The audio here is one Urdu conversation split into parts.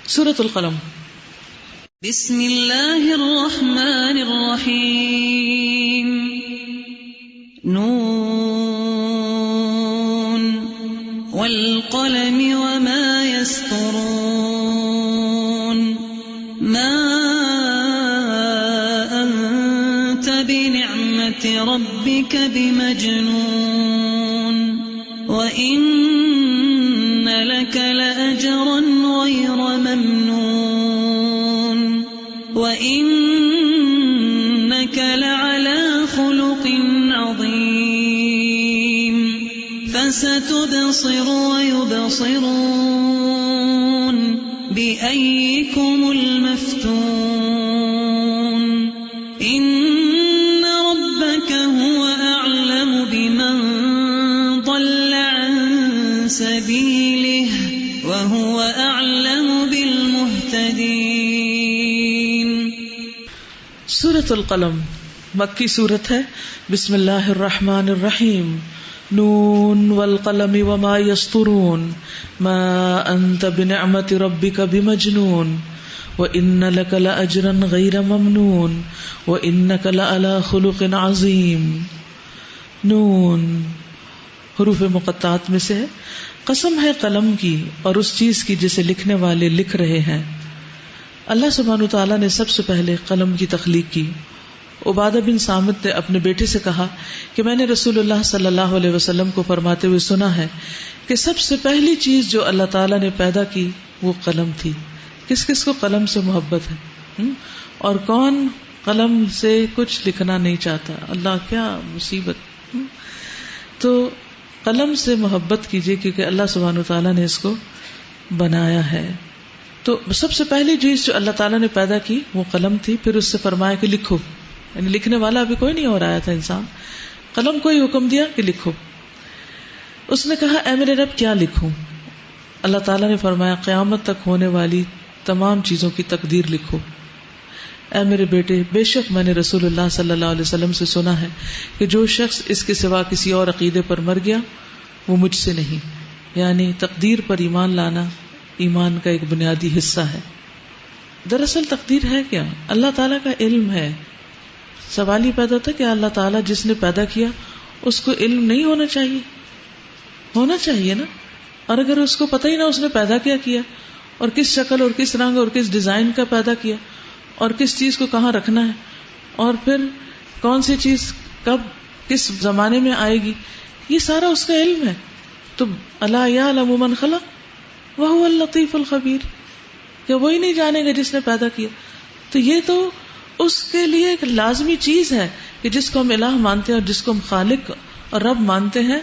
سورۃ القلم۔ بسم اللہ الرحمن الرحیم۔ نون والقلم وما يسطرون ما أنت بنعمة ربك بمجنون وإن لك لأجرا غير ممنون وإنك لعلى خلق عظيم فستبصر ويبصرون بأيكم المفتون إن ربك هو أعلم بمن ضل عن سبيله وهو أعلم بالمهتدين۔ سورۃ القلم مکی سورت ہے۔ بسم اللہ الرحمن الرحیم۔ نون والقلم وما يسطرون ما انت بنعمت ربك بمجنون وان لك لاجرا غیر ممنون وانك لعلى خلق عظیم۔ نون حروف مقطعات میں سے ہے۔ قسم ہے قلم کی اور اس چیز کی جسے لکھنے والے لکھ رہے ہیں۔ اللہ سبحانہ وتعالیٰ نے سب سے پہلے قلم کی تخلیق کی۔ عبادہ بن صامت نے اپنے بیٹے سے کہا کہ میں نے رسول اللہ صلی اللہ علیہ وسلم کو فرماتے ہوئے سنا ہے کہ سب سے پہلی چیز جو اللہ تعالیٰ نے پیدا کی وہ قلم تھی۔ کس کس کو قلم سے محبت ہے اور کون قلم سے کچھ لکھنا نہیں چاہتا؟ اللہ کیا مصیبت۔ تو قلم سے محبت کیجیے کیونکہ اللہ سبحانہ وتعالیٰ نے اس کو بنایا ہے۔ تو سب سے پہلی چیز جو اللہ تعالیٰ نے پیدا کی وہ قلم تھی۔ پھر اس سے فرمایا کہ لکھو، یعنی لکھنے والا ابھی کوئی نہیں ہو رہا تھا انسان، قلم کو ہی حکم دیا کہ لکھو۔ اس نے کہا اے میرے رب کیا لکھوں؟ اللہ تعالیٰ نے فرمایا قیامت تک ہونے والی تمام چیزوں کی تقدیر لکھو۔ اے میرے بیٹے بے شک میں نے رسول اللہ صلی اللہ علیہ وسلم سے سنا ہے کہ جو شخص اس کے سوا کسی اور عقیدے پر مر گیا وہ مجھ سے نہیں، یعنی تقدیر پر ایمان لانا ایمان کا ایک بنیادی حصہ ہے۔ دراصل تقدیر ہے کیا؟ اللہ تعالیٰ کا علم ہے۔ سوال ہی پیدا ہوتا ہے کہ اللہ تعالیٰ جس نے پیدا کیا اس کو علم نہیں ہونا چاہیے؟ ہونا چاہیے نا۔ اور اگر اس کو پتہ ہی نہ اس نے پیدا کیا اور کس شکل اور کس رنگ اور کس ڈیزائن کا پیدا کیا اور کس چیز کو کہاں رکھنا ہے اور پھر کون سی چیز کب کس زمانے میں آئے گی، یہ سارا اس کا علم ہے۔ تو الا یعلم من خلق وہو اللطیف الخبیر، کہ وہی نہیں جانے گا جس نے پیدا کیا۔ تو یہ تو اس کے لیے ایک لازمی چیز ہے کہ جس کو ہم الہ مانتے ہیں اور جس کو ہم خالق اور رب مانتے ہیں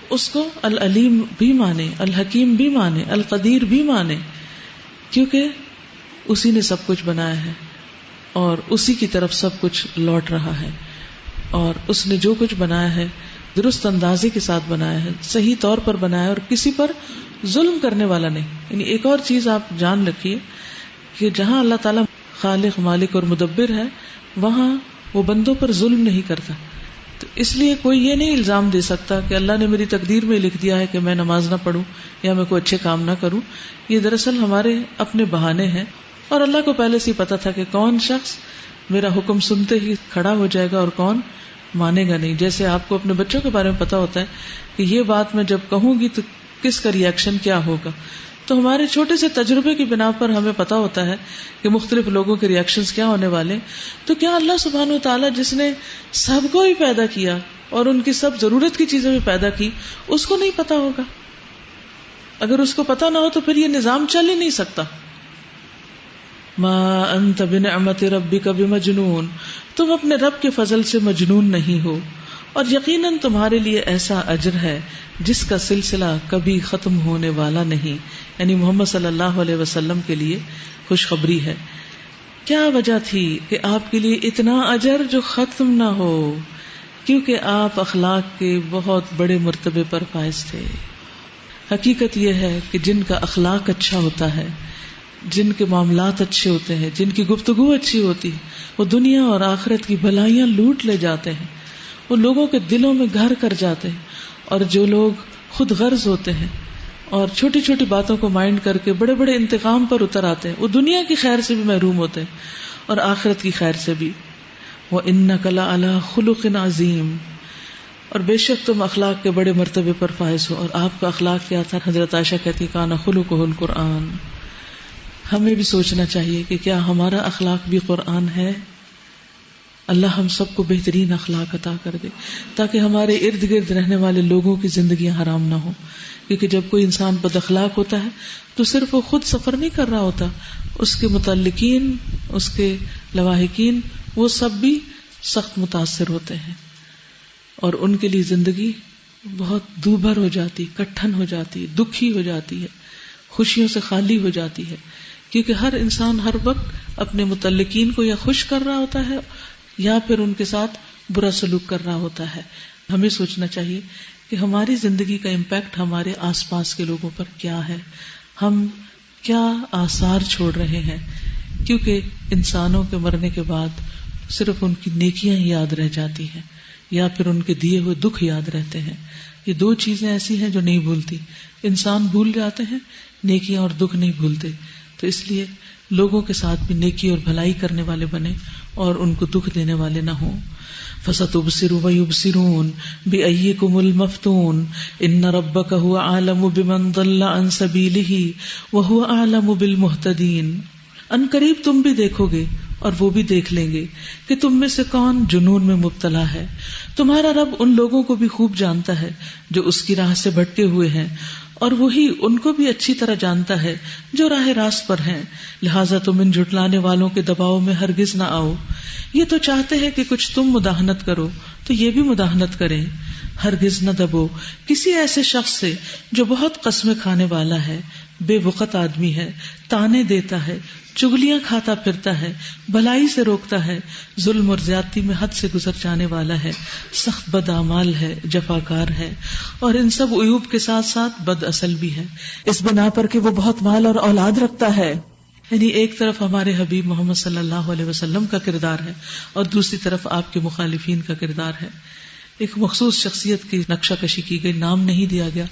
اس کو العلیم بھی مانے، الحکیم بھی مانے، القدیر بھی مانے، کیونکہ اسی نے سب کچھ بنایا ہے اور اسی کی طرف سب کچھ لوٹ رہا ہے، اور اس نے جو کچھ بنایا ہے درست اندازے کے ساتھ بنایا ہے، صحیح طور پر بنایا ہے اور کسی پر ظلم کرنے والا نہیں۔ یعنی ایک اور چیز آپ جان رکھیے کہ جہاں اللہ تعالیٰ خالق مالک اور مدبر ہے وہاں وہ بندوں پر ظلم نہیں کرتا۔ تو اس لیے کوئی یہ نہیں الزام دے سکتا کہ اللہ نے میری تقدیر میں لکھ دیا ہے کہ میں نماز نہ پڑھوں یا میں کوئی اچھے کام نہ کروں۔ یہ دراصل ہمارے اپنے بہانے ہیں، اور اللہ کو پہلے سے ہی پتا تھا کہ کون شخص میرا حکم سنتے ہی کھڑا ہو جائے گا اور کون مانے گا نہیں۔ جیسے آپ کو اپنے بچوں کے بارے میں پتا ہوتا ہے کہ یہ بات میں جب کہوں گی تو کس کا ری ایکشن کیا ہوگا، تو ہمارے چھوٹے سے تجربے کی بنا پر ہمیں پتا ہوتا ہے کہ مختلف لوگوں کے ری ایکشنز کیا ہونے والے۔ تو کیا اللہ سبحانہ و تعالیٰ جس نے سب کو ہی پیدا کیا اور ان کی سب ضرورت کی چیزیں بھی پیدا کی اس کو نہیں پتا ہوگا؟ اگر اس کو پتا نہ ہو تو پھر یہ نظام چل ہی نہیں سکتا۔ ما انت بنعمت ربک بمجنون، تم اپنے رب کے فضل سے مجنون نہیں ہو، اور یقیناً تمہارے لیے ایسا اجر ہے جس کا سلسلہ کبھی ختم ہونے والا نہیں، یعنی محمد صلی اللہ علیہ وسلم کے لیے خوشخبری ہے۔ کیا وجہ تھی کہ آپ کے لیے اتنا اجر جو ختم نہ ہو؟ کیونکہ آپ اخلاق کے بہت بڑے مرتبے پر فائز تھے۔ حقیقت یہ ہے کہ جن کا اخلاق اچھا ہوتا ہے، جن کے معاملات اچھے ہوتے ہیں، جن کی گفتگو اچھی ہوتی ہے، وہ دنیا اور آخرت کی بھلائیاں لوٹ لے جاتے ہیں، وہ لوگوں کے دلوں میں گھر کر جاتے ہیں، اور جو لوگ خود غرض ہوتے ہیں اور چھوٹی چھوٹی باتوں کو مائنڈ کر کے بڑے بڑے انتقام پر اتر آتے ہیں. وہ دنیا کی خیر سے بھی محروم ہوتے ہیں اور آخرت کی خیر سے بھی. وَإِنَّكَ لَعَلَىٰ خُلُقٍ عَظِيمٍ. اور بے شک تم اخلاق کے بڑے مرتبے پر فائز ہو. اور آپ کا اخلاق کیا تھا؟ حضرت عائشہ کہتی کان خلقہ القرآن. ہمیں بھی سوچنا چاہیے کہ کیا ہمارا اخلاق بھی قرآن ہے. اللہ ہم سب کو بہترین اخلاق عطا کر دے تاکہ ہمارے ارد گرد رہنے والے لوگوں کی زندگیاں حرام نہ ہو. کیونکہ جب کوئی انسان بد اخلاق ہوتا ہے تو صرف وہ خود سفر نہیں کر رہا ہوتا، اس کے متعلقین، اس کے لواحقین، وہ سب بھی سخت متاثر ہوتے ہیں اور ان کے لیے زندگی بہت دوبھر ہو جاتی، کٹھن ہو جاتی، دکھی ہو جاتی ہے، خوشیوں سے خالی ہو جاتی ہے. کیونکہ ہر انسان ہر وقت اپنے متعلقین کو یا خوش کر رہا ہوتا ہے یا پھر ان کے ساتھ برا سلوک کر رہا ہوتا ہے. ہمیں سوچنا چاہیے کہ ہماری زندگی کا امپیکٹ ہمارے آس پاس کے لوگوں پر کیا ہے، ہم کیا آثار چھوڑ رہے ہیں. کیونکہ انسانوں کے مرنے کے بعد صرف ان کی نیکیاں ہی یاد رہ جاتی ہیں یا پھر ان کے دیے ہوئے دکھ یاد رہتے ہیں. یہ دو چیزیں ایسی ہیں جو نہیں بھولتی. انسان بھول جاتے ہیں، نیکیاں اور دکھ نہیں بھولتے. تو اس لیے لوگوں کے ساتھ بھی نیکی اور بھلائی کرنے والے بنے اور ان کو دکھ دینے والے نہ ہوں. فَسَتُبْصِرُ وَيُبْصِرُونَ بِأَيِّكُمُ الْمَفْتُونُ إِنَّ رَبَّكَ هُوَ أَعْلَمُ بِمَنْ ضَلَّ عَنْ سَبِيلِهِ وَهُوَ أَعْلَمُ بِالْمُهْتَدِينَ. ان قریب تم بھی دیکھو گے اور وہ بھی دیکھ لیں گے کہ تم میں سے کون جنون میں مبتلا ہے. تمہارا رب ان لوگوں کو بھی خوب جانتا ہے جو اس کی راہ سے بھٹکے ہوئے ہیں، اور وہی ان کو بھی اچھی طرح جانتا ہے جو راہ راست پر ہیں. لہٰذا تم ان جھٹلانے والوں کے دباؤ میں ہرگز نہ آؤ. یہ تو چاہتے ہیں کہ کچھ تم مداحنت کرو تو یہ بھی مداحنت کریں. ہرگز نہ دبو کسی ایسے شخص سے جو بہت قسمیں کھانے والا ہے، بے وقت آدمی ہے، تانے دیتا ہے، چگلیاں کھاتا پھرتا ہے، بھلائی سے روکتا ہے، ظلم اور زیادتی میں حد سے گزر جانے والا ہے، سخت بدعمال ہے، جفاکار ہے، اور ان سب عیوب کے ساتھ ساتھ بد اصل بھی ہے، اس بنا پر کہ وہ بہت مال اور اولاد رکھتا ہے. یعنی ایک طرف ہمارے حبیب محمد صلی اللہ علیہ وسلم کا کردار ہے اور دوسری طرف آپ کے مخالفین کا کردار ہے. ایک مخصوص شخصیت کی نقشہ کشی کی گئی، نام نہیں دیا گیا،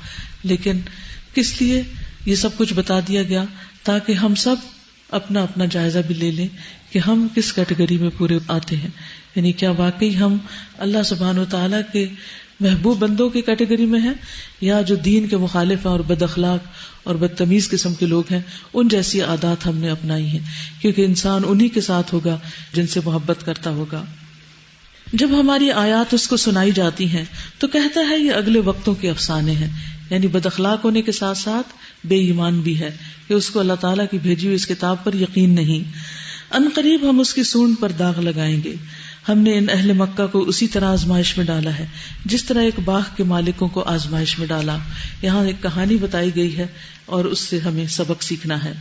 لیکن کس لیے یہ سب کچھ بتا دیا گیا تاکہ ہم سب اپنا اپنا جائزہ بھی لے لیں کہ ہم کس کیٹیگری میں پورے آتے ہیں. یعنی کیا واقعی ہم اللہ سبحانہ و تعالیٰ کے محبوب بندوں کی کیٹیگری میں ہیں، یا جو دین کے مخالف ہیں اور بد اخلاق اور بدتمیز قسم کے لوگ ہیں، ان جیسی عادات ہم نے اپنائی ہیں. کیونکہ انسان انہی کے ساتھ ہوگا جن سے محبت کرتا ہوگا. جب ہماری آیات اس کو سنائی جاتی ہیں تو کہتا ہے یہ اگلے وقتوں کے افسانے ہیں. یعنی بد اخلاق ہونے کے ساتھ ساتھ بے ایمان بھی ہے کہ اس کو اللہ تعالیٰ کی بھیجی ہوئی اس کتاب پر یقین نہیں. ان قریب ہم اس کی سونڈ پر داغ لگائیں گے. ہم نے ان اہل مکہ کو اسی طرح آزمائش میں ڈالا ہے جس طرح ایک باغ کے مالکوں کو آزمائش میں ڈالا. یہاں ایک کہانی بتائی گئی ہے اور اس سے ہمیں سبق سیکھنا ہے.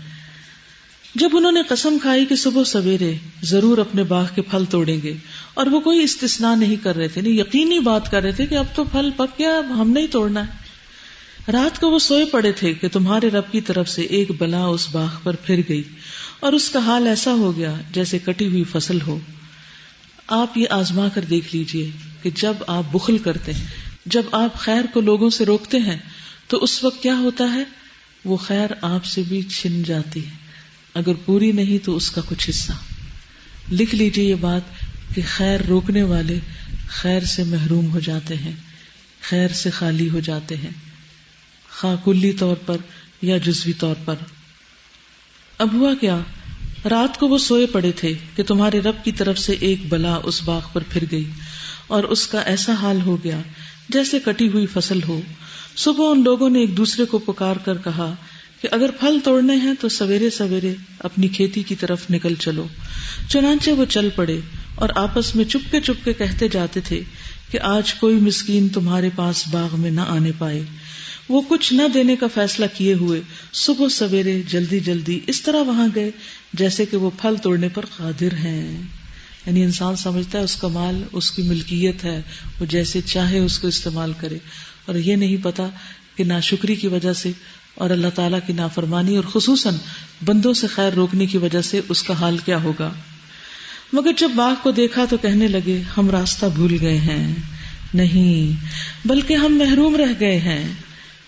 جب انہوں نے قسم کھائی کہ صبح سویرے ضرور اپنے باغ کے پھل توڑیں گے، اور وہ کوئی استثناء نہیں کر رہے تھے، نہیں یقینی بات کر رہے تھے کہ اب تو پھل پک گیا، اب ہم نہیں توڑنا ہے. رات کو وہ سوئے پڑے تھے کہ تمہارے رب کی طرف سے ایک بلا اس باغ پر پھر گئی اور اس کا حال ایسا ہو گیا جیسے کٹی ہوئی فصل ہو. آپ یہ آزما کر دیکھ لیجئے کہ جب آپ بخل کرتے ہیں، جب آپ خیر کو لوگوں سے روکتے ہیں تو اس وقت کیا ہوتا ہے، وہ خیر آپ سے بھی چھن جاتی ہے، اگر پوری نہیں تو اس کا کچھ حصہ. لکھ لیجئے یہ بات کہ خیر روکنے والے خیر سے محروم ہو جاتے ہیں، خیر سے خالی ہو جاتے ہیں، خواہ کلی طور پر یا جزوی طور پر. اب ہوا کیا، رات کو وہ سوئے پڑے تھے کہ تمہارے رب کی طرف سے ایک بلا اس باغ پر پھر گئی اور اس کا ایسا حال ہو گیا جیسے کٹی ہوئی فصل ہو. صبح ان لوگوں نے ایک دوسرے کو پکار کر کہا کہ اگر پھل توڑنے ہیں تو سویرے سویرے اپنی کھیتی کی طرف نکل چلو. چنانچہ وہ چل پڑے اور آپس میں چپکے چپکے کہتے جاتے تھے کہ آج کوئی مسکین تمہارے پاس باغ میں نہ آنے پائے. وہ کچھ نہ دینے کا فیصلہ کیے ہوئے صبح سویرے جلدی جلدی اس طرح وہاں گئے جیسے کہ وہ پھل توڑنے پر قادر ہیں. یعنی انسان سمجھتا ہے اس کا مال اس کی ملکیت ہے، وہ جیسے چاہے اس کو استعمال کرے، اور یہ نہیں پتا کہ ناشکری کی وجہ سے اور اللہ تعالیٰ کی نافرمانی اور خصوصاً بندوں سے خیر روکنے کی وجہ سے اس کا حال کیا ہوگا. مگر جب باغ کو دیکھا تو کہنے لگے ہم راستہ بھول گئے ہیں. نہیں، بلکہ ہم محروم رہ گئے ہیں.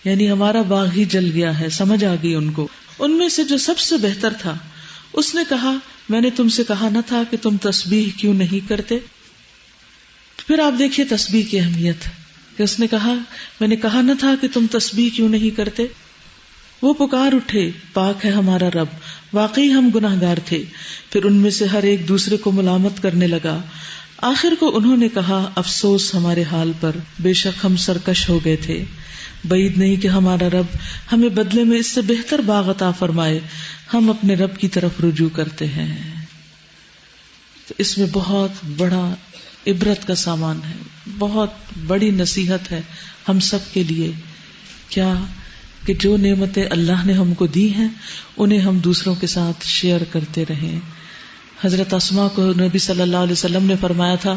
یعنی ہمارا باغ ہی جل گیا ہے. سمجھ آ گئی ان کو. ان میں سے جو سب سے بہتر تھا اس نے کہا میں نے تم سے کہا نہ تھا کہ تم تسبیح کیوں نہیں کرتے. پھر آپ دیکھیے تسبیح کی اہمیت کہ اس نے کہا میں نے کہا نہ تھا کہ تم تسبیح کیوں نہیں کرتے. وہ پکار اٹھے پاک ہے ہمارا رب، واقعی ہم گناہگار تھے. پھر ان میں سے ہر ایک دوسرے کو ملامت کرنے لگا. آخر کو انہوں نے کہا افسوس ہمارے حال پر، بے شک ہم سرکش ہو گئے تھے. بعید نہیں کہ ہمارا رب ہمیں بدلے میں اس سے بہتر باغ عطا فرمائے. ہم اپنے رب کی طرف رجوع کرتے ہیں. تو اس میں بہت بڑا عبرت کا سامان ہے، بہت بڑی نصیحت ہے ہم سب کے لیے. کیا کہ جو نعمتیں اللہ نے ہم کو دی ہیں انہیں ہم دوسروں کے ساتھ شیئر کرتے رہیں. حضرت اسماء کو نبی صلی اللہ علیہ وسلم نے فرمایا تھا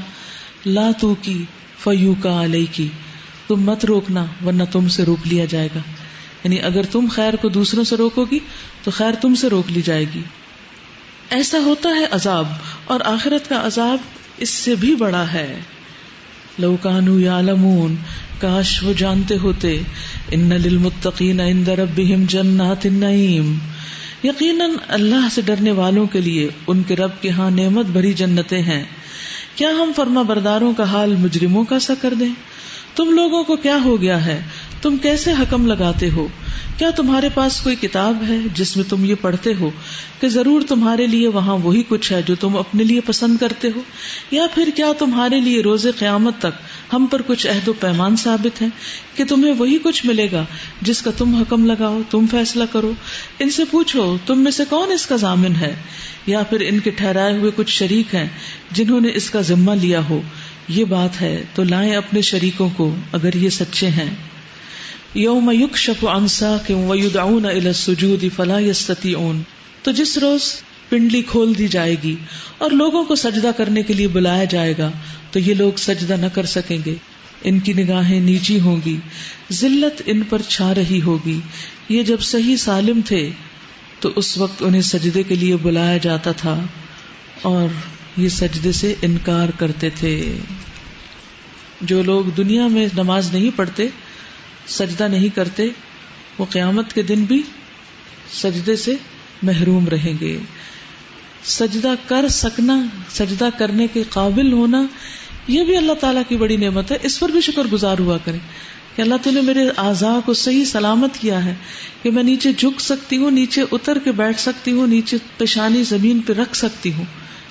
لا تو کی فیو کا علیہ کی، تم مت روکنا ورنہ تم سے روک لیا جائے گا. یعنی اگر تم خیر کو دوسروں سے روکو گی تو خیر تم سے روک لی جائے گی. ایسا ہوتا ہے عذاب، اور آخرت کا عذاب اس سے بھی بڑا ہے. لو کانوا یعلمون، کاش وہ جانتے ہوتے. ان للمتقین عند ربہم جنات النعیم، یقیناً اللہ سے ڈرنے والوں کے لیے ان کے رب کے ہاں نعمت بھری جنتیں ہیں. کیا ہم فرما برداروں کا حال مجرموں کا سا کر دیں؟ تم لوگوں کو کیا ہو گیا ہے؟ تم کیسے حکم لگاتے ہو؟ کیا تمہارے پاس کوئی کتاب ہے جس میں تم یہ پڑھتے ہو کہ ضرور تمہارے لیے وہاں وہی کچھ ہے جو تم اپنے لیے پسند کرتے ہو؟ یا پھر کیا تمہارے لیے روز قیامت تک ہم پر کچھ عہد و پیمان ثابت ہے کہ تمہیں وہی کچھ ملے گا جس کا تم حکم لگاؤ، تم فیصلہ کرو؟ ان سے پوچھو تم میں سے کون اس کا ضامن ہے، یا پھر ان کے ٹھہرائے ہوئے کچھ شریک ہیں جنہوں نے اس کا ذمہ لیا ہو. یہ بات ہے تو لائیں اپنے شریکوں کو اگر یہ سچے ہیں. یوم یکشف عن ساق ویدعون الی السجود فلا یستطیعون، تو جس روز پنڈلی کھول دی جائے گی اور لوگوں کو سجدہ کرنے کے لیے بلایا جائے گا تو یہ لوگ سجدہ نہ کر سکیں گے. ان کی نگاہیں نیچی ہوں گی، ذلت ان پر چھا رہی ہوگی. یہ جب صحیح سالم تھے تو اس وقت انہیں سجدے کے لیے بلایا جاتا تھا اور یہ سجدے سے انکار کرتے تھے. جو لوگ دنیا میں نماز نہیں پڑھتے، سجدہ نہیں کرتے، وہ قیامت کے دن بھی سجدے سے محروم رہیں گے. سجدہ کر سکنا، سجدہ کرنے کے قابل ہونا، یہ بھی اللہ تعالیٰ کی بڑی نعمت ہے. اس پر بھی شکر گزار ہوا کریں کہ اللہ تعالیٰ نے میرے اعضاء کو صحیح سلامت کیا ہے کہ میں نیچے جھک سکتی ہوں، نیچے اتر کے بیٹھ سکتی ہوں، نیچے پیشانی زمین پہ رکھ سکتی ہوں.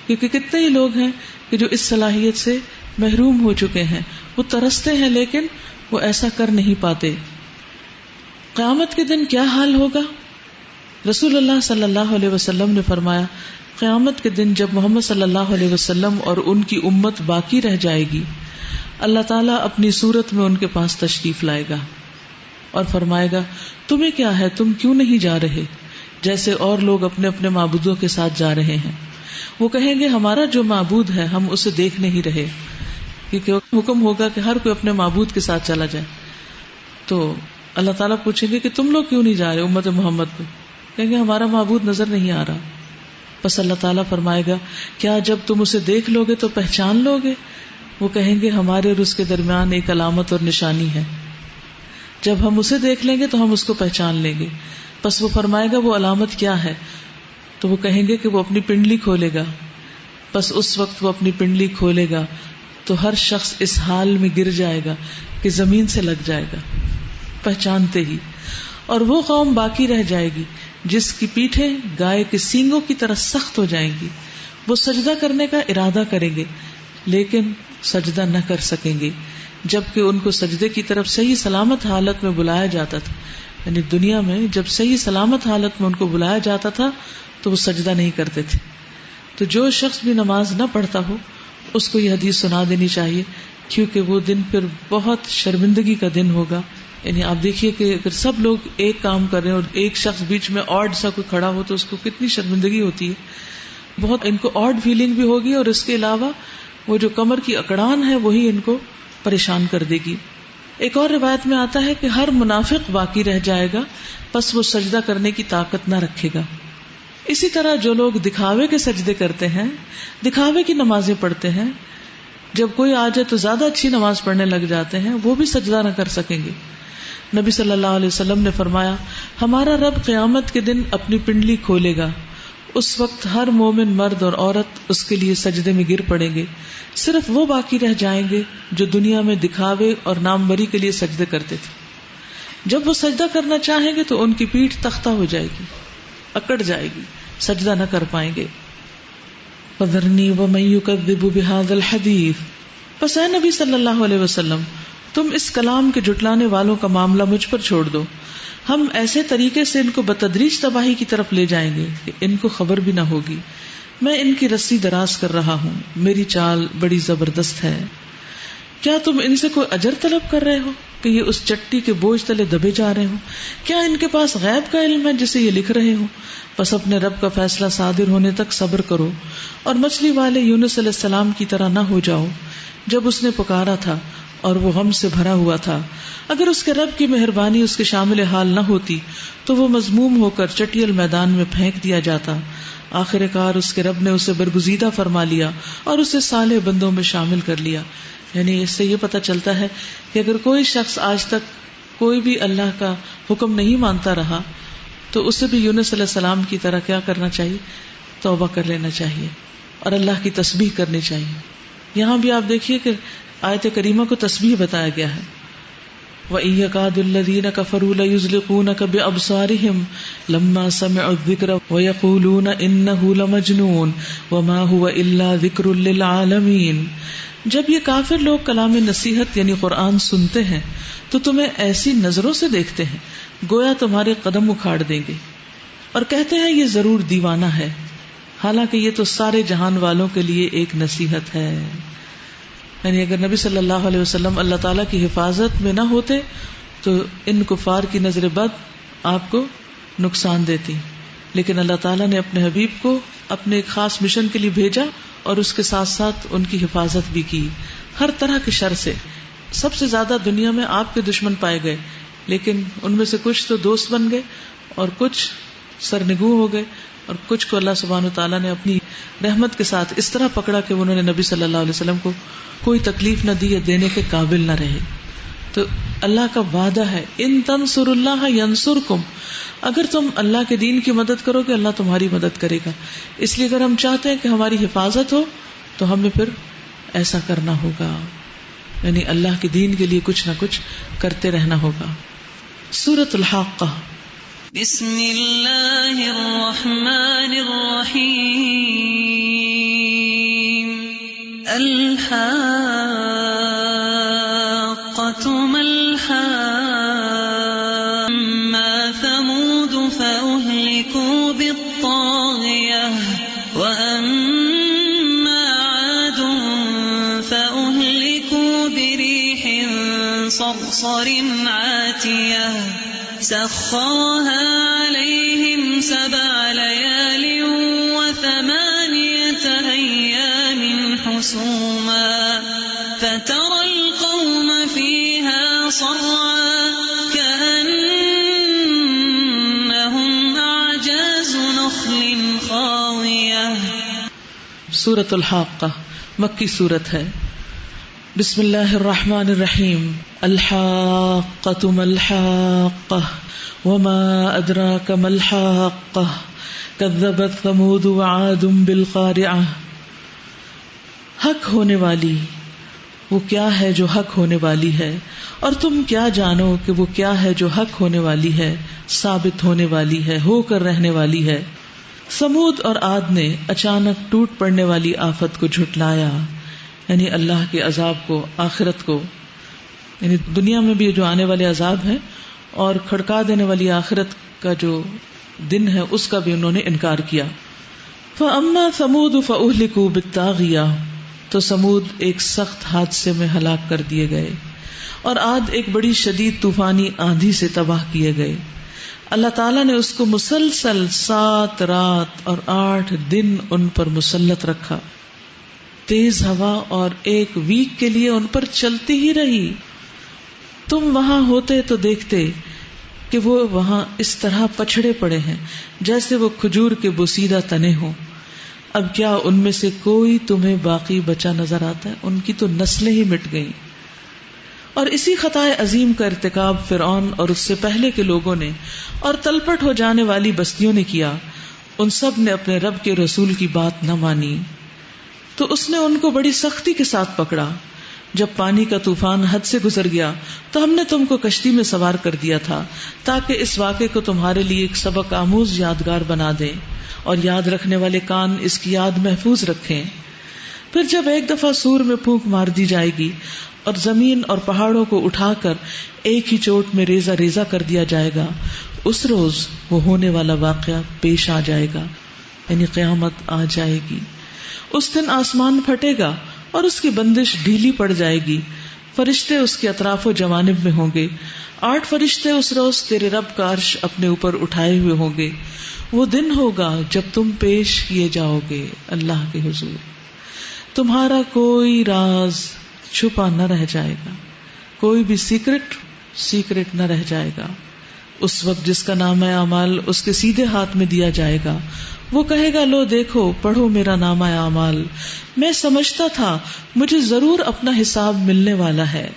کیونکہ کتنے ہی لوگ ہیں کہ جو اس صلاحیت سے محروم ہو چکے ہیں، وہ ترستے ہیں لیکن وہ ایسا کر نہیں پاتے. قیامت کے دن کیا حال ہوگا؟ رسول اللہ صلی اللہ علیہ وسلم نے فرمایا قیامت کے دن جب محمد صلی اللہ علیہ وسلم اور ان کی امت باقی رہ جائے گی، اللہ تعالیٰ اپنی صورت میں ان کے پاس تشریف لائے گا اور فرمائے گا تمہیں کیا ہے، تم کیوں نہیں جا رہے جیسے اور لوگ اپنے اپنے معبودوں کے ساتھ جا رہے ہیں. وہ کہیں گے ہمارا جو معبود ہے ہم اسے دیکھ نہیں رہے، کیونکہ حکم ہوگا کہ ہر کوئی اپنے معبود کے ساتھ چلا جائے. تو اللہ تعالیٰ پوچھیں گے کہ تم لوگ کیوں نہیں جا رہے امت محمد کو؟ کہیں گے ہمارا معبود نظر نہیں آ رہا. بس اللہ تعالیٰ فرمائے گا کیا جب تم اسے دیکھ لو گے تو پہچان لو گے؟ وہ کہیں گے ہمارے اور اس کے درمیان ایک علامت اور نشانی ہے، جب ہم اسے دیکھ لیں گے تو ہم اس کو پہچان لیں گے. بس وہ فرمائے گا وہ علامت کیا ہے؟ تو وہ کہیں گے کہ وہ اپنی پنڈلی کھولے گا. بس اس وقت وہ اپنی پنڈلی کھولے گا تو ہر شخص اس حال میں گر جائے گا کہ زمین سے لگ جائے گا پہچانتے ہی. اور وہ قوم باقی رہ جائے گی جس کی پیٹھیں گائے کے سینگوں کی طرح سخت ہو جائیں گی. وہ سجدہ کرنے کا ارادہ کریں گے لیکن سجدہ نہ کر سکیں گے، جبکہ ان کو سجدے کی طرف صحیح سلامت حالت میں بلایا جاتا تھا. یعنی دنیا میں جب صحیح سلامت حالت میں ان کو بلایا جاتا تھا تو وہ سجدہ نہیں کرتے تھے. تو جو شخص بھی نماز نہ پڑھتا ہو اس کو یہ حدیث سنا دینی چاہیے، کیونکہ وہ دن پھر بہت شرمندگی کا دن ہوگا. یعنی آپ دیکھیے کہ اگر سب لوگ ایک کام کر رہے ہیں اور ایک شخص بیچ میں آڈ سا کوئی کھڑا ہو تو اس کو کتنی شرمندگی ہوتی ہے. بہت ان کو آڈ فیلنگ بھی ہوگی، اور اس کے علاوہ وہ جو کمر کی اکڑان ہے وہی ان کو پریشان کر دے گی. ایک اور روایت میں آتا ہے کہ ہر منافق باقی رہ جائے گا، پس وہ سجدہ کرنے کی طاقت نہ رکھے گا. اسی طرح جو لوگ دکھاوے کے سجدے کرتے ہیں، دکھاوے کی نمازیں پڑھتے ہیں، جب کوئی آ جائے تو زیادہ اچھی نماز پڑھنے لگ جاتے ہیں، وہ بھی سجدہ نہ کر سکیں گے. نبی صلی اللہ علیہ وسلم نے فرمایا ہمارا رب قیامت کے دن اپنی پنڈلی کھولے گا، اس وقت ہر مومن مرد اور عورت اس کے لیے سجدے میں گر پڑیں گے، صرف وہ باقی رہ جائیں گے جو دنیا میں دکھاوے اور ناموری کے لیے سجدے کرتے تھے۔ جب وہ سجدہ کرنا چاہیں گے تو ان کی پیٹھ تختہ ہو جائے گی، اکڑ جائے گی، سجدہ نہ کر پائیں گے۔ فَذَرْنِي وَمَن يُكَذِّبُ بِهَذَا الْحَدِيثِ، پس اے نبی صلی اللہ علیہ وسلم تم اس کلام کے جھٹلانے والوں کا معاملہ مجھ پر چھوڑ دو، ہم ایسے طریقے سے ان کو بتدریج تباہی کی طرف لے جائیں گے کہ ان کو خبر بھی نہ ہوگی۔ میں ان کی رسی دراز کر رہا ہوں، میری چال بڑی زبردست ہے۔ کیا تم ان سے کوئی اجر طلب کر رہے ہو کہ یہ اس چٹی کے بوجھ تلے دبے جا رہے ہوں؟ کیا ان کے پاس غیب کا علم ہے جسے یہ لکھ رہے ہوں؟ بس اپنے رب کا فیصلہ صادر ہونے تک صبر کرو، اور مچھلی والے یونس علیہ السلام کی طرح نہ ہو جاؤ جب اس نے پکارا تھا اور وہ غم سے بھرا ہوا تھا۔ اگر اس کے رب کی مہربانی اس کے شامل حال نہ ہوتی تو وہ مذموم ہو کر چٹیل میدان میں پھینک دیا جاتا۔ آخر کار اس کے رب نے اسے برگزیدہ فرما لیا اور اسے صالح بندوں میں شامل کر لیا۔ یعنی اس سے یہ پتہ چلتا ہے کہ اگر کوئی شخص آج تک کوئی بھی اللہ کا حکم نہیں مانتا رہا تو اسے بھی یونس علیہ السلام کی طرح کیا کرنا چاہیے؟ توبہ کر لینا چاہیے اور اللہ کی تسبیح کرنی چاہیے۔ یہاں بھی آپ دیکھیے کہ آیت کریمہ کو تسبیح بتایا گیا ہے۔ وَإِن يَكَادُ الَّذِينَ كَفَرُوا لَيُزْلِقُونَكَ بِأَبْصَارِهِمْ لَمَّا سَمِعُوا الذِّكْرَ وَيَقُولُونَ إِنَّهُ لَمَجْنُونٌ وَمَا هُوَ إِلَّا ذِكْرٌ لِّلْعَالَمِينَ۔ جب یہ کافر لوگ کلام نصیحت یعنی قرآن سنتے ہیں تو تمہیں ایسی نظروں سے دیکھتے ہیں گویا تمہارے قدم اکھاڑ دیں گے، اور کہتے ہیں یہ ضرور دیوانہ ہے، حالانکہ یہ تو سارے جہان والوں کے لیے ایک نصیحت ہے۔ یعنی اگر نبی صلی اللہ علیہ وسلم اللہ تعالیٰ کی حفاظت میں نہ ہوتے تو ان کفار کی نظر بد آپ کو نقصان دیتی، لیکن اللہ تعالیٰ نے اپنے حبیب کو اپنے ایک خاص مشن کے لیے بھیجا اور اس کے ساتھ ساتھ ان کی حفاظت بھی کی ہر طرح کے شر سے۔ سب سے زیادہ دنیا میں آپ کے دشمن پائے گئے، لیکن ان میں سے کچھ تو دوست بن گئے اور کچھ سرنگوں ہو گئے، اور کچھ کو اللہ سبحانہ وتعالیٰ نے اپنی رحمت کے ساتھ اس طرح پکڑا کہ انہوں نے نبی صلی اللہ علیہ وسلم کو کوئی تکلیف نہ دی یا دینے کے قابل نہ رہے۔ تو اللہ کا وعدہ ہے ان تنصروا اللہ ینصرکم، اگر تم اللہ کے دین کی مدد کرو گے اللہ تمہاری مدد کرے گا۔ اس لیے اگر ہم چاہتے ہیں کہ ہماری حفاظت ہو تو ہمیں پھر ایسا کرنا ہوگا، یعنی اللہ کے دین کے لیے کچھ نہ کچھ کرتے رہنا ہوگا۔ سورۃ الحاقہ۔ بسم اللہ الرحمن الرحیم۔ الحاقۃ ما الحاقۃ، اما ثمود فأهلكوا بالطاغیہ واما عاد فأهلكوا بريح صرصر عاتیہ سخرها عليهم 7 ليال و8 أيام حسوما فترى القوم فيها صرعا كأنهم أعجاز نخل خاوية۔ سورۃ الحاقہ مکی سورت ہے۔ بسم اللہ الرحمن الرحیم۔ الحاقۃ ما الحاقہ وما ادراک ما الحاقہ کذبت ثمود وعاد بالقارعہ۔ حق ہونے والی وہ کیا ہے جو حق ہونے والی ہے، اور تم کیا جانو کہ وہ کیا ہے جو حق ہونے والی ہے، ثابت ہونے والی ہے، ہو کر رہنے والی ہے۔ سمود اور عاد نے اچانک ٹوٹ پڑنے والی آفت کو جھٹلایا، یعنی اللہ کے عذاب کو، آخرت کو، یعنی دنیا میں بھی جو آنے والے عذاب ہیں اور کھڑکا دینے والی آخرت کا جو دن ہے اس کا بھی انہوں نے انکار کیا۔ فَأَمَّا ثَمُودُ فَأُهْلِكُوا بِالطَّاغِيَةِ، تو سمود ایک سخت حادثے میں ہلاک کر دیے گئے، اور عاد ایک بڑی شدید طوفانی آندھی سے تباہ کیے گئے۔ اللہ تعالیٰ نے اس کو مسلسل 7 رات اور 8 دن ان پر مسلط رکھا، تیز ہوا اور 1 ویک کے لیے ان پر چلتی ہی رہی۔ تم وہاں ہوتے تو دیکھتے کہ وہ وہاں اس طرح پچھڑے پڑے ہیں جیسے وہ کھجور کے بوسیدہ تنے ہوں۔ اب کیا ان میں سے کوئی تمہیں باقی بچا نظر آتا ہے؟ ان کی تو نسلیں ہی مٹ گئیں۔ اور اسی خطائے عظیم کا ارتکاب فرعون اور اس سے پہلے کے لوگوں نے اور تلپٹ ہو جانے والی بستیوں نے کیا. ان سب نے اپنے رب کے رسول کی بات نہ مانی تو اس نے ان کو بڑی سختی کے ساتھ پکڑا. جب پانی کا طوفان حد سے گزر گیا تو ہم نے تم کو کشتی میں سوار کر دیا تھا تاکہ اس واقعے کو تمہارے لیے ایک سبق آموز یادگار بنا دیں اور یاد رکھنے والے کان اس کی یاد محفوظ رکھیں. پھر جب ایک دفعہ سور میں پھونک مار دی جائے گی اور زمین اور پہاڑوں کو اٹھا کر ایک ہی چوٹ میں ریزہ ریزہ کر دیا جائے گا، اس روز وہ ہونے والا واقعہ پیش آ جائے گا، یعنی قیامت آ جائے گی. اس دن آسمان پھٹے گا اور اس کی بندش ڈھیلی پڑ جائے گی. فرشتے اس کے اطراف و جوانب میں ہوں گے. 8 فرشتے اس روز تیرے رب کا عرش اپنے اوپر اٹھائے ہوئے ہوں گے. وہ دن ہوگا جب تم پیش کیے جاؤ گے اللہ کے حضور. تمہارا کوئی راز چھپا نہ رہ جائے گا، کوئی بھی سیکرٹ نہ رہ جائے گا. اس وقت جس کا نامہ اعمال اس کے سیدھے ہاتھ میں دیا جائے گا، وہ کہے گا لو دیکھو پڑھو میرا نامہ اعمال، میں سمجھتا تھا مجھے ضرور اپنا حساب ملنے والا ہے.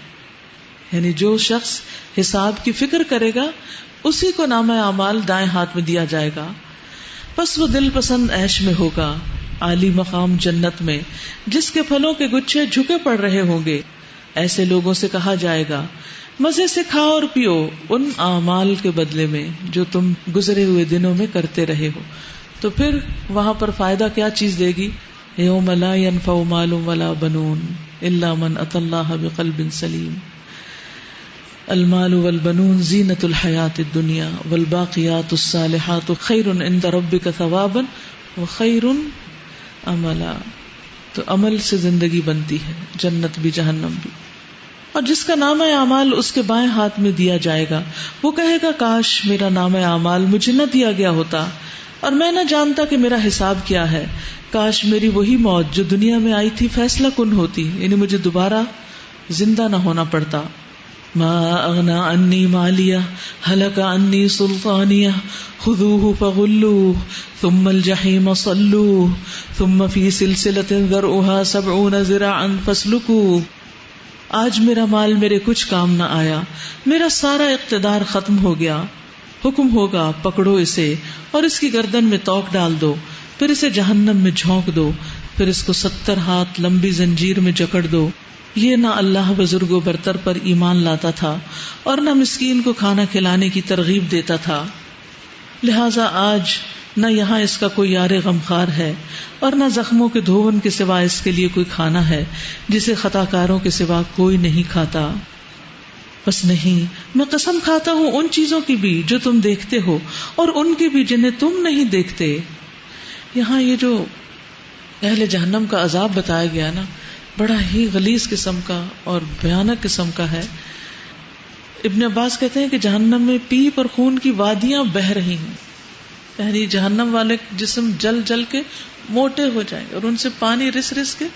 یعنی جو شخص حساب کی فکر کرے گا اسی کو نامہ اعمال دائیں ہاتھ میں دیا جائے گا. پس وہ دل پسند عیش میں ہوگا، عالی مقام جنت میں، جس کے پھلوں کے گچھے جھکے پڑ رہے ہوں گے. ایسے لوگوں سے کہا جائے گا مزے سے کھاؤ اور پیو ان اعمال کے بدلے میں جو تم گزرے ہوئے دنوں میں کرتے رہے ہو. تو پھر وہاں پر فائدہ کیا چیز دے گی؟ یوم لا ينفع مال ولا بنون الا من اتى الله بقلب سلیم. المال والبنون زینۃ الحیات الدنیا والباقیات الصالحات خیر عند ربک ثوابا وخیر عملا. تو عمل سے زندگی بنتی ہے، جنت بھی جہنم بھی. اور جس کا نامہ اعمال اس کے بائیں ہاتھ میں دیا جائے گا، وہ کہے گا کاش میرا نامہ اعمال مجھے نہ دیا گیا ہوتا اور میں نہ جانتا کہ میرا حساب کیا ہے. کاش میری وہی موت جو دنیا میں آئی تھی فیصلہ کن ہوتی، یعنی مجھے دوبارہ زندہ نہ ہونا پڑتا. ما اغنى عني مالية هلك عني سلطانية خذوه فغلوه ثم الجحيم صلوه ثم في سلسلة ذرعها 70 ذراعا فاسلكوه. آج میرا مال میرے کچھ کام نہ آیا، میرا سارا اقتدار ختم ہو گیا. حکم ہوگا پکڑو اسے اور اس کی گردن میں توق ڈال دو، پھر اسے جہنم میں جھونک دو، پھر اس کو 70 ہاتھ لمبی زنجیر میں جکڑ دو. یہ نہ اللہ بزرگ و برتر پر ایمان لاتا تھا اور نہ مسکین کو کھانا کھلانے کی ترغیب دیتا تھا. لہذا آج نہ یہاں اس کا کوئی یار غمخار ہے اور نہ زخموں کے دھون کے سوا اس کے لیے کوئی کھانا ہے جسے خطا کاروں کے سوا کوئی نہیں کھاتا. بس نہیں، میں قسم کھاتا ہوں ان چیزوں کی بھی جو تم دیکھتے ہو اور ان کی بھی جنہیں تم نہیں دیکھتے. یہاں یہ جو اہل جہنم کا عذاب بتایا گیا نا، بڑا ہی غلیظ قسم کا اور بھیانک قسم کا ہے. ابن عباس کہتے ہیں کہ جہنم میں پیپ اور خون کی وادیاں بہ رہی ہیں، یعنی جہنم والے جسم جل جل کے موٹے ہو جائیں اور ان سے پانی رس رس کے،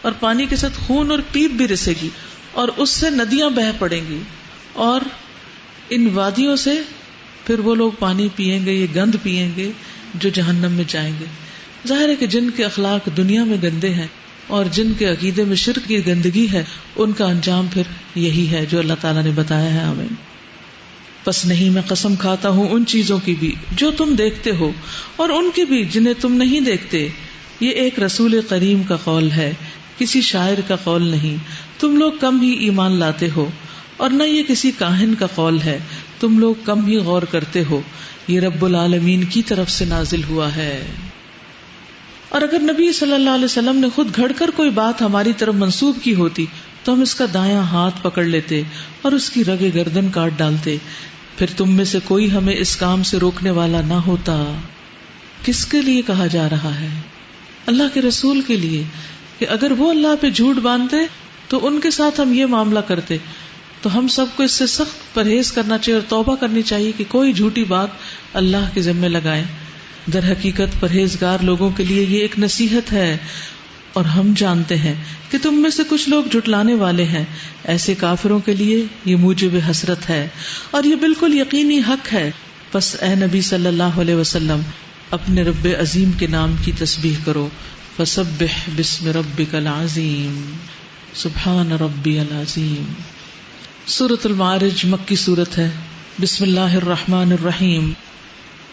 اور پانی کے ساتھ خون اور پیپ بھی رسے گی اور اس سے ندیاں بہ پڑیں گی، اور ان وادیوں سے پھر وہ لوگ پانی پیئیں گے، یہ گند پیئیں گے جو جہنم میں جائیں گے. ظاہر ہے کہ جن کے اخلاق دنیا میں گندے ہیں اور جن کے عقیدے میں شرک کی گندگی ہے، ان کا انجام پھر یہی ہے جو اللہ تعالیٰ نے بتایا ہے ہمیں. پس نہیں، میں قسم کھاتا ہوں ان چیزوں کی بھی جو تم دیکھتے ہو اور ان کی بھی جنہیں تم نہیں دیکھتے. یہ ایک رسول کریم کا قول ہے، کسی شاعر کا قول نہیں. تم لوگ کم ہی ایمان لاتے ہو، اور نہ یہ کسی کاہن کا قول ہے، تم لوگ کم ہی غور کرتے ہو. یہ رب العالمین کی طرف سے نازل ہوا ہے. اور اگر نبی صلی اللہ علیہ وسلم نے خود گھڑ کر کوئی بات ہماری طرف منسوب کی ہوتی تو ہم اس کا دایاں ہاتھ پکڑ لیتے اور اس کی رگے گردن کاٹ ڈالتے. پھر تم میں سے کوئی ہمیں اس کام سے روکنے والا نہ ہوتا. کس کے لیے کہا جا رہا ہے؟ اللہ کے رسول کے لیے، کہ اگر وہ اللہ پہ جھوٹ باندھتے تو ان کے ساتھ ہم یہ معاملہ کرتے. تو ہم سب کو اس سے سخت پرہیز کرنا چاہیے اور توبہ کرنی چاہیے کہ کوئی جھوٹی بات اللہ کے ذمہ لگائیں. در حقیقت پرہیزگار لوگوں کے لیے یہ ایک نصیحت ہے، اور ہم جانتے ہیں کہ تم میں سے کچھ لوگ جھٹلانے والے ہیں. ایسے کافروں کے لیے یہ موجب حسرت ہے اور یہ بالکل یقینی حق ہے. پس اے نبی صلی اللہ علیہ وسلم اپنے رب عظیم کے نام کی تسبیح کرو. فسبح بسم ربک العظیم، سبحان ربی العظیم. سورۃ المعارج مکی سورت ہے. بسم اللہ الرحمن الرحیم.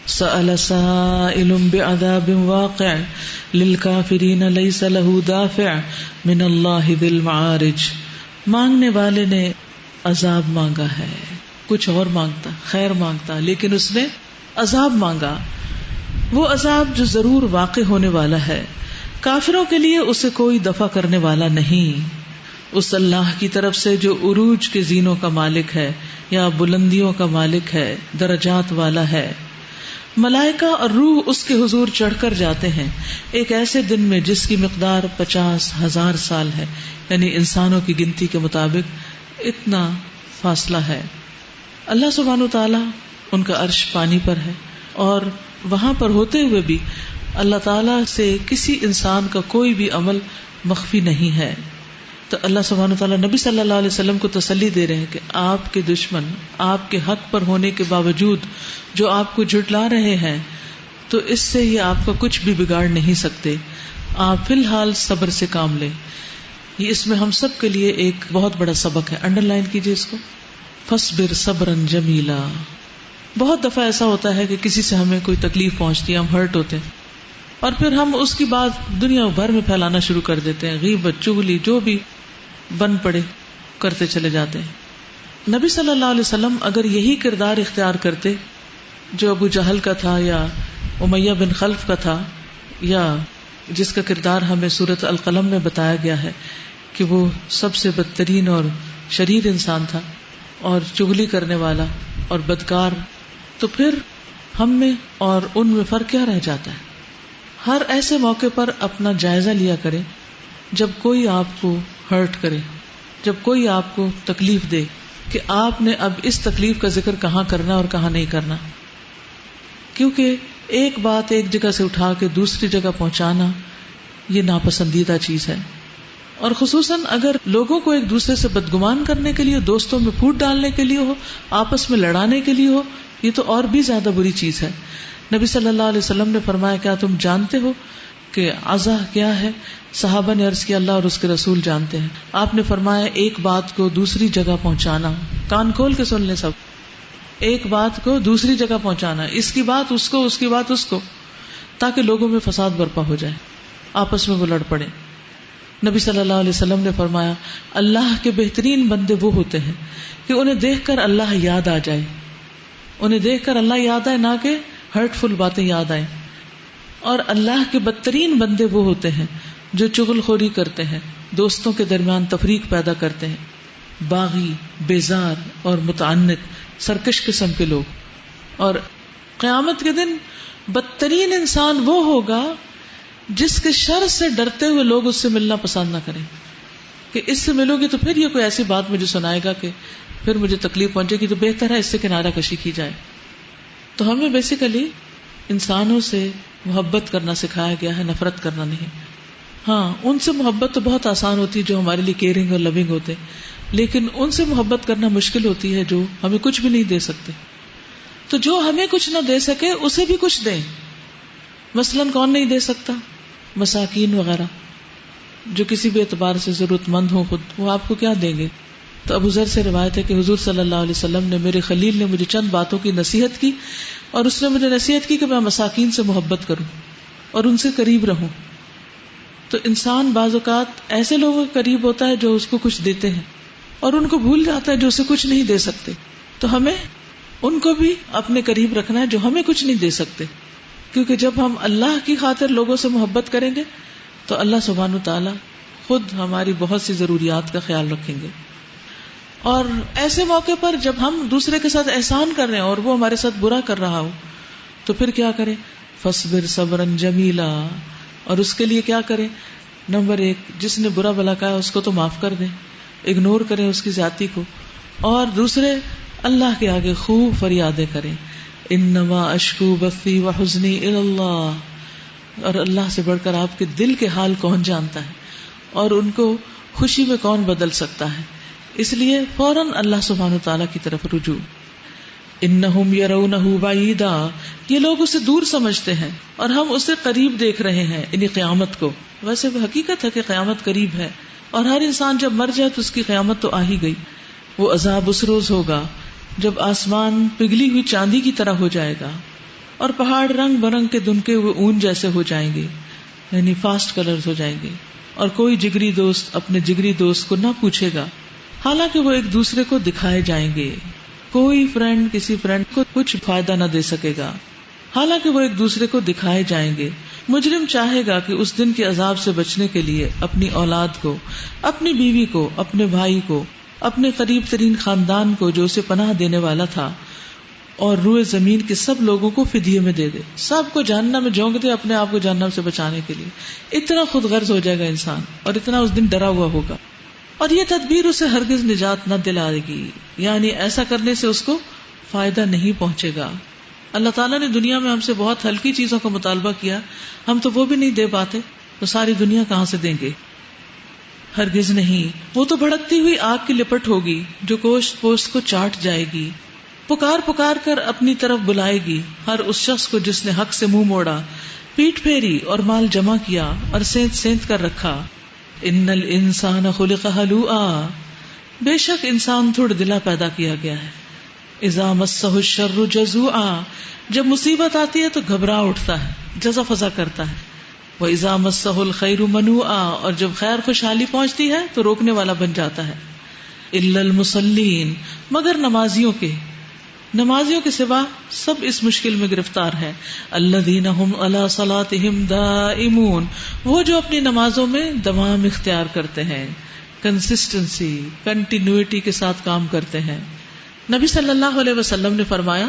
سأل سائل بعذاب واقع للکافرین لیس له دافع من اللہ ذی المعارج. مانگنے والے نے عذاب مانگا ہے، کچھ اور مانگتا، خیر مانگتا، لیکن اس نے عذاب مانگا. وہ عذاب جو ضرور واقع ہونے والا ہے، کافروں کے لیے اسے کوئی دفع کرنے والا نہیں. اس اللہ کی طرف سے جو عروج کے زینوں کا مالک ہے یا بلندیوں کا مالک ہے، درجات والا ہے. ملائکہ اور روح اس کے حضور چڑھ کر جاتے ہیں ایک ایسے دن میں جس کی مقدار 50,000 سال ہے، یعنی انسانوں کی گنتی کے مطابق اتنا فاصلہ ہے. اللہ سبحانہ وتعالی ان کا عرش پانی پر ہے، اور وہاں پر ہوتے ہوئے بھی اللہ تعالی سے کسی انسان کا کوئی بھی عمل مخفی نہیں ہے. تو اللہ سبحانہ وتعالی نبی صلی اللہ علیہ وسلم کو تسلی دے رہے ہیں کہ آپ کے دشمن آپ کے حق پر ہونے کے باوجود جو آپ کو جھٹلا رہے ہیں، تو اس سے یہ آپ کا کچھ بھی بگاڑ نہیں سکتے. آپ فی الحال صبر سے کام لیں. یہ اس میں ہم سب کے لیے ایک بہت بڑا سبق ہے. انڈر لائن کیجیے اس کو، فاصبر صبرا جمیلا. بہت دفعہ ایسا ہوتا ہے کہ کسی سے ہمیں کوئی تکلیف پہنچتی ہے، ہم ہرٹ ہوتے ہیں، اور پھر ہم اس کی بات دنیا بھر میں پھیلانا شروع کر دیتے ہیں، غیبت، چغلی، جو بھی بن پڑے کرتے چلے جاتے ہیں. نبی صلی اللہ علیہ وسلم اگر یہی کردار اختیار کرتے جو ابو جہل کا تھا یا امیہ بن خلف کا تھا، یا جس کا کردار ہمیں سورۃ القلم میں بتایا گیا ہے کہ وہ سب سے بدترین اور شریر انسان تھا اور چغلی کرنے والا اور بدکار، تو پھر ہم میں اور ان میں فرق کیا رہ جاتا ہے؟ ہر ایسے موقع پر اپنا جائزہ لیا کرے جب کوئی آپ کو ہرٹ کرے، جب کوئی آپ کو تکلیف دے، کہ آپ نے اب اس تکلیف کا ذکر کہاں کرنا اور کہاں نہیں کرنا. کیونکہ ایک بات ایک جگہ سے اٹھا کے دوسری جگہ پہنچانا یہ ناپسندیدہ چیز ہے. اور خصوصاً اگر لوگوں کو ایک دوسرے سے بدگمان کرنے کے لیے، دوستوں میں پھوٹ ڈالنے کے لیے ہو، آپس میں لڑانے کے لیے ہو، یہ تو اور بھی زیادہ بری چیز ہے. نبی صلی اللہ علیہ وسلم نے فرمایا، کیا تم جانتے ہو کہ عزا کیا ہے؟ صحابہ نے عرض کیا، اللہ اور اس کے رسول جانتے ہیں. آپ نے فرمایا، ایک بات کو دوسری جگہ پہنچانا. کان کھول کے سن لیں سب. ایک بات کو دوسری جگہ پہنچانا، اس کی بات اس کو، اس کی بات اس کو، تاکہ لوگوں میں فساد برپا ہو جائے، آپس میں وہ لڑ پڑے. نبی صلی اللہ علیہ وسلم نے فرمایا، اللہ کے بہترین بندے وہ ہوتے ہیں کہ انہیں دیکھ کر اللہ یاد آ جائے، انہیں دیکھ کر اللہ یاد آئے، نہ کہ ہرٹ فل باتیں یاد آئیں. اور اللہ کے بدترین بندے وہ ہوتے ہیں جو چغل خوری کرتے ہیں، دوستوں کے درمیان تفریق پیدا کرتے ہیں، باغی، بیزار اور متعنت، سرکش قسم کے لوگ. اور قیامت کے دن بدترین انسان وہ ہوگا جس کے شر سے ڈرتے ہوئے لوگ اس سے ملنا پسند نہ کریں، کہ اس سے ملو گے تو پھر یہ کوئی ایسی بات مجھے سنائے گا کہ پھر مجھے تکلیف پہنچے گی، تو بہتر ہے اس سے کنارہ کشی کی جائے. تو ہمیں بیسیکلی انسانوں سے محبت کرنا سکھایا گیا ہے، نفرت کرنا نہیں. ہاں، ان سے محبت تو بہت آسان ہوتی ہے جو ہمارے لیے کیئرنگ اور لونگ ہوتے، لیکن ان سے محبت کرنا مشکل ہوتی ہے جو ہمیں کچھ بھی نہیں دے سکتے. تو جو ہمیں کچھ نہ دے سکے اسے بھی کچھ دیں. مثلاً کون نہیں دے سکتا؟ مساکین وغیرہ جو کسی بھی اعتبار سے ضرورت مند ہوں، خود وہ آپ کو کیا دیں گے؟ تو ابو ذر سے روایت ہے کہ حضور صلی اللہ علیہ وسلم نے، میرے خلیل نے مجھے چند باتوں کی نصیحت کی، اور اس نے مجھے نصیحت کی کہ میں مساکین سے محبت کروں اور ان سے قریب رہوں. تو انسان بعض اوقات ایسے لوگوں کے قریب ہوتا ہے جو اس کو کچھ دیتے ہیں، اور ان کو بھول جاتا ہے جو اسے کچھ نہیں دے سکتے. تو ہمیں ان کو بھی اپنے قریب رکھنا ہے جو ہمیں کچھ نہیں دے سکتے، کیونکہ جب ہم اللہ کی خاطر لوگوں سے محبت کریں گے تو اللہ سبحانہ وتعالی خود ہماری بہت سی ضروریات کا خیال رکھیں گے. اور ایسے موقع پر جب ہم دوسرے کے ساتھ احسان کر رہے ہیں اور وہ ہمارے ساتھ برا کر رہا ہو تو پھر کیا کریں؟ فاصبر صبرا جمیلا. اور اس کے لیے کیا کریں؟ نمبر 1، جس نے برا بھلا کہا اس کو تو معاف کر دیں، اگنور کریں اس کی زیادتی کو. اور دوسرے، اللہ کے آگے خوب فریادیں کریں، انما اشکو بثی وحزنی الی اللہ. اور اللہ سے بڑھ کر آپ کے دل کے حال کون جانتا ہے، اور ان کو خوشی میں کون بدل سکتا ہے. اس لیے فوراً اللہ سبحانہ وتعالیٰ کی طرف رجوع. انہم یرونہ بعیدا، یہ لوگ اسے دور سمجھتے ہیں اور ہم اسے قریب دیکھ رہے ہیں، یعنی قیامت کو. ویسے وہ حقیقت ہے کہ قیامت قریب ہے، اور ہر انسان جب مر جائے تو اس کی قیامت تو آ ہی گئی. وہ عذاب اس روز ہوگا جب آسمان پگھلی ہوئی چاندی کی طرح ہو جائے گا اور پہاڑ رنگ برنگ کے دنکے ہوئے اون جیسے ہو جائیں گے، یعنی فاسٹ کلرز ہو جائیں گے، اور کوئی جگری دوست اپنے جگری دوست کو نہ پوچھے گا، حالانکہ وہ ایک دوسرے کو دکھائے جائیں گے۔ کوئی فرینڈ کسی فرینڈ کو کچھ فائدہ نہ دے سکے گا، حالانکہ وہ ایک دوسرے کو دکھائے جائیں گے۔ مجرم چاہے گا کہ اس دن کے عذاب سے بچنے کے لیے اپنی اولاد کو، اپنی بیوی کو، اپنے بھائی کو، اپنے قریب ترین خاندان کو جو اسے پناہ دینے والا تھا، اور روئے زمین کے سب لوگوں کو فدیے میں دے دے، سب کو جہنم میں جھونک دے اپنے آپ کو جہنم سے بچانے کے لیے۔ اتنا خود غرض ہو جائے گا انسان، اور اتنا اس دن ڈرا ہوا ہوگا، اور یہ تدبیر اسے ہرگز نجات نہ دلائے گی، یعنی ایسا کرنے سے اس کو فائدہ نہیں پہنچے گا۔ اللہ تعالیٰ نے دنیا میں ہم سے بہت ہلکی چیزوں کا مطالبہ کیا، ہم تو وہ بھی نہیں دے پاتے، تو ساری دنیا کہاں سے دیں گے؟ ہرگز نہیں، وہ تو بھڑکتی ہوئی آگ کی لپٹ ہوگی جو گوشت پوست کو چاٹ جائے گی، پکار پکار کر اپنی طرف بلائے گی ہر اس شخص کو جس نے حق سے منہ موڑا، پیٹ پھیری اور مال جمع کیا اور سینت سینت کر رکھا۔ ان الانسان خلق ہلوعا، بے شک انسان تھوڑ دلا پیدا کیا گیا ہے۔ اذا مسہ الشر جزوعا، جب مصیبت آتی ہے تو گھبرا اٹھتا ہے، جزع فزع کرتا ہے۔ وَإِذَا مَسَّهُ الْخَيْرُ مَنُوعًا، اور جب خیر خوشحالی پہنچتی ہے تو روکنے والا بن جاتا ہے۔ إِلَّا الْمُصَلِّينَ، مگر نمازیوں کے، نمازیوں کے سوا سب اس مشکل میں گرفتار ہے۔ الَّذِينَ هُمْ عَلَى صَلَاتِهِمْ دَائِمُونَ، وہ جو اپنی نمازوں میں دوام اختیار کرتے ہیں، کنسسٹنسی، کنٹینیوٹی کے ساتھ کام کرتے ہیں۔ نبی صلی اللہ علیہ وسلم نے فرمایا،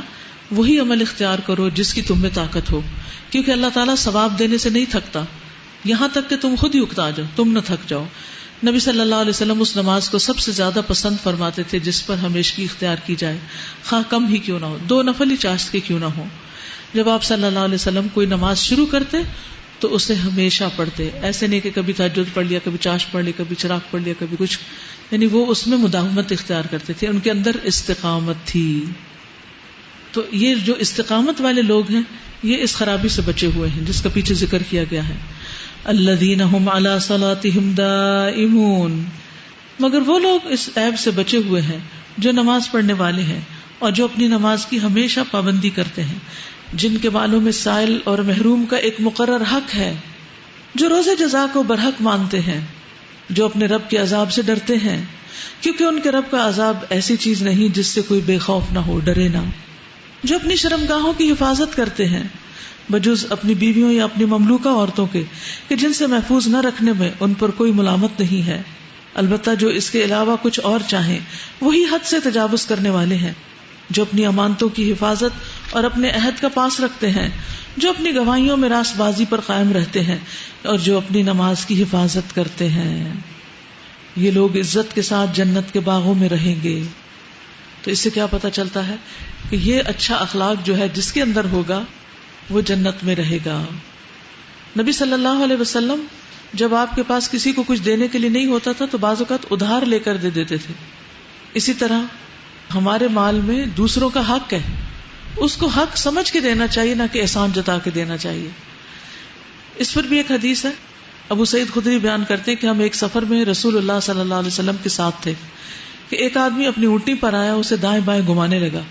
وہی عمل اختیار کرو جس کی تم میں طاقت ہو، کیونکہ اللہ تعالیٰ ثواب دینے سے نہیں تھکتا، یہاں تک کہ تم خود ہی اکتا جاؤ، تم نہ تھک جاؤ۔ نبی صلی اللہ علیہ وسلم اس نماز کو سب سے زیادہ پسند فرماتے تھے جس پر ہمیشگی اختیار کی جائے، خواہ کم ہی کیوں نہ ہو، 2 نفل ہی چاشت کے کیوں نہ ہو۔ جب آپ صلی اللہ علیہ وسلم کوئی نماز شروع کرتے تو اسے ہمیشہ پڑھتے، ایسے نہیں کہ کبھی تہجد پڑھ لیا، کبھی چاشت پڑھ لی، کبھی چراغ پڑھ لیا، کبھی کچھ، یعنی وہ اس میں مداومت اختیار کرتے تھے، ان کے اندر استقامت تھی۔ تو یہ جو استقامت والے لوگ ہیں یہ اس خرابی سے بچے ہوئے ہیں جس کا پیچھے ذکر کیا گیا ہے۔ الذین هم علی صلاتہم دائمون، مگر وہ لوگ اس عیب سے بچے ہوئے ہیں جو نماز پڑھنے والے ہیں اور جو اپنی نماز کی ہمیشہ پابندی کرتے ہیں، جن کے بالوں میں سائل اور محروم کا ایک مقرر حق ہے، جو روز جزا کو برحق مانتے ہیں، جو اپنے رب کے عذاب سے ڈرتے ہیں، کیونکہ ان کے رب کا عذاب ایسی چیز نہیں جس سے کوئی بے خوف نہ ہو، ڈرے نہ، جو اپنی شرمگاہوں کی حفاظت کرتے ہیں بجز اپنی بیویوں یا اپنی مملوکہ عورتوں کے، کہ جن سے محفوظ نہ رکھنے میں ان پر کوئی ملامت نہیں ہے، البتہ جو اس کے علاوہ کچھ اور چاہیں وہی حد سے تجاوز کرنے والے ہیں، جو اپنی امانتوں کی حفاظت اور اپنے عہد کا پاس رکھتے ہیں، جو اپنی گواہیوں میں راست بازی پر قائم رہتے ہیں، اور جو اپنی نماز کی حفاظت کرتے ہیں، یہ لوگ عزت کے ساتھ جنت کے باغوں میں رہیں گے۔ تو اس سے کیا پتہ چلتا ہے کہ یہ اچھا اخلاق جو ہے جس کے اندر ہوگا وہ جنت میں رہے گا۔ نبی صلی اللہ علیہ وسلم جب آپ کے پاس کسی کو کچھ دینے کے لیے نہیں ہوتا تھا تو بعض اوقات ادھار لے کر دے دیتے تھے۔ اسی طرح ہمارے مال میں دوسروں کا حق ہے، اس کو حق سمجھ کے دینا چاہیے، نہ کہ احسان جتا کے دینا چاہیے۔ اس پر بھی ایک حدیث ہے، ابو سعید خدری بیان کرتے ہیں کہ ہم ایک سفر میں رسول اللہ صلی اللہ علیہ وسلم کے ساتھ تھے کہ ایک آدمی اپنی اونٹنی پر آیا، اسے دائیں بائیں گھمانے لگا،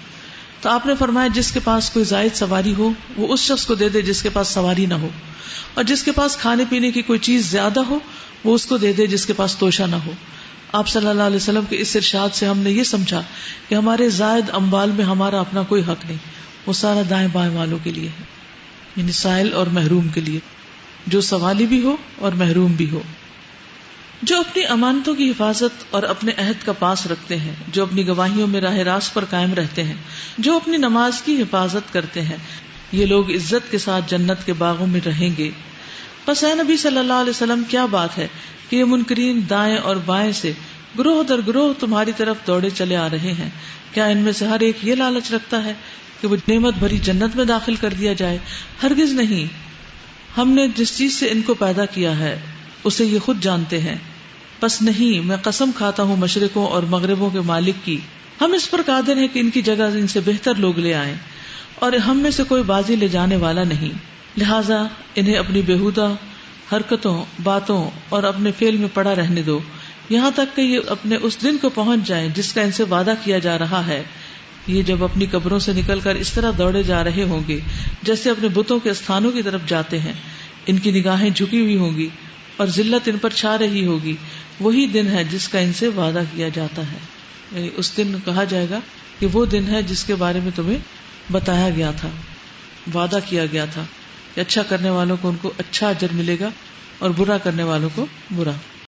تو آپ نے فرمایا جس کے پاس کوئی زائد سواری ہو وہ اس شخص کو دے دے جس کے پاس سواری نہ ہو، اور جس کے پاس کھانے پینے کی کوئی چیز زیادہ ہو وہ اس کو دے دے جس کے پاس توشہ نہ ہو۔ آپ صلی اللہ علیہ وسلم کے اس ارشاد سے ہم نے یہ سمجھا کہ ہمارے زائد اموال میں ہمارا اپنا کوئی حق نہیں، وہ سارا دائیں بائیں والوں کے لیے ہے، یعنی سائل اور محروم کے لیے، جو سوالی بھی ہو اور محروم بھی ہو۔ جو اپنی امانتوں کی حفاظت اور اپنے عہد کا پاس رکھتے ہیں، جو اپنی گواہیوں میں راہ راست پر قائم رہتے ہیں، جو اپنی نماز کی حفاظت کرتے ہیں، یہ لوگ عزت کے ساتھ جنت کے باغوں میں رہیں گے۔ پس اے نبی صلی اللہ علیہ وسلم، کیا بات ہے کہ یہ منکرین دائیں اور بائیں سے گروہ در گروہ تمہاری طرف دوڑے چلے آ رہے ہیں؟ کیا ان میں سے ہر ایک یہ لالچ رکھتا ہے کہ وہ نعمت بھری جنت میں داخل کر دیا جائے؟ ہرگز نہیں، ہم نے جس چیز سے ان کو پیدا کیا ہے اسے یہ خود جانتے ہیں۔ بس نہیں، میں قسم کھاتا ہوں مشرقوں اور مغربوں کے مالک کی، ہم اس پر قادر ہیں کہ ان کی جگہ ان سے بہتر لوگ لے آئیں، اور ہم میں سے کوئی بازی لے جانے والا نہیں، لہٰذا انہیں اپنی بیہودہ حرکتوں، باتوں اور اپنے فعل میں پڑا رہنے دو، یہاں تک کہ یہ اپنے اس دن کو پہنچ جائیں جس کا ان سے وعدہ کیا جا رہا ہے. یہ جب اپنی قبروں سے نکل کر اس طرح دوڑے جا رہے ہوں گے جیسے اپنے بتوں کے استھانوں کی طرف جاتے ہیں. ان کی نگاہیں جھکی ہوئی ہوں گی اور ذلت ان پر چھا رہی ہوگی. وہی دن ہے جس کا ان سے وعدہ کیا جاتا ہے. یعنی اس دن کہا جائے گا کہ وہ دن ہے جس کے بارے میں تمہیں بتایا گیا تھا, وعدہ کیا گیا تھا کہ اچھا کرنے والوں کو ان کو اچھا اجر ملے گا اور برا کرنے والوں کو برا.